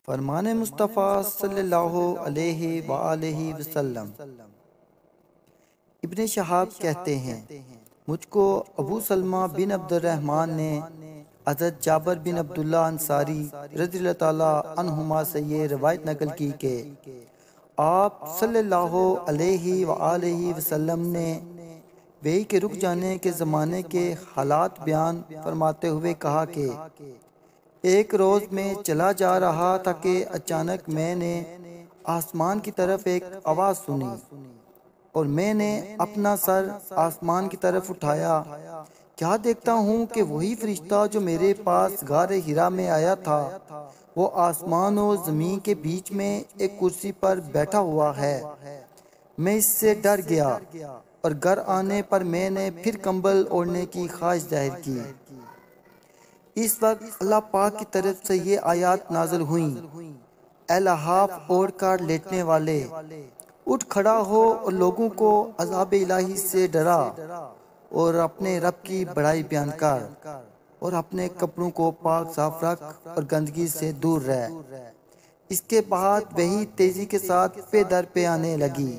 فرمان مصطفیٰ صلی اللہ علیہ وآلہ وسلم۔ ابن شہاب کہتے ہیں، مجھ کو ابو سلمہ بن عبد الرحمن نے حضرت جابر بن عبداللہ انصاری رضی اللہ تعالیٰ عنہما سے یہ روایت نقل کی کہ آپ صلی اللہ علیہ وآلہ وسلم نے وحی کے رک جانے کے زمانے کے حالات بیان فرماتے ہوئے کہا کہ ایک روز میں چلا جا رہا تھا کہ اچانک میں نے آسمان کی طرف ایک آواز سنی اور میں نے اپنا سر آسمان کی طرف اٹھایا۔ کیا دیکھتا ہوں کہ وہی فرشتہ جو میرے پاس غار حرا میں آیا تھا وہ آسمان و زمین کے بیچ میں ایک کرسی پر بیٹھا ہوا ہے۔ میں اس سے ڈر گیا اور گھر آنے پر میں نے پھر کمبل اوڑھنے کی خواہش ظاہر کی۔ اس وقت اللہ پاک کی طرف سے یہ آیات نازل ہوئیں، اے لحاف اوڑھ کر لیٹنے والے، اٹھ کھڑا ہو اور لوگوں کو عذاب الہی سے ڈرا اور اپنے رب کی بڑائی بیان کر اور اپنے کپڑوں کو پاک صاف رکھ اور گندگی سے دور رہ۔ اس کے بعد وحی تیزی کے ساتھ پہ در پہ آنے لگی۔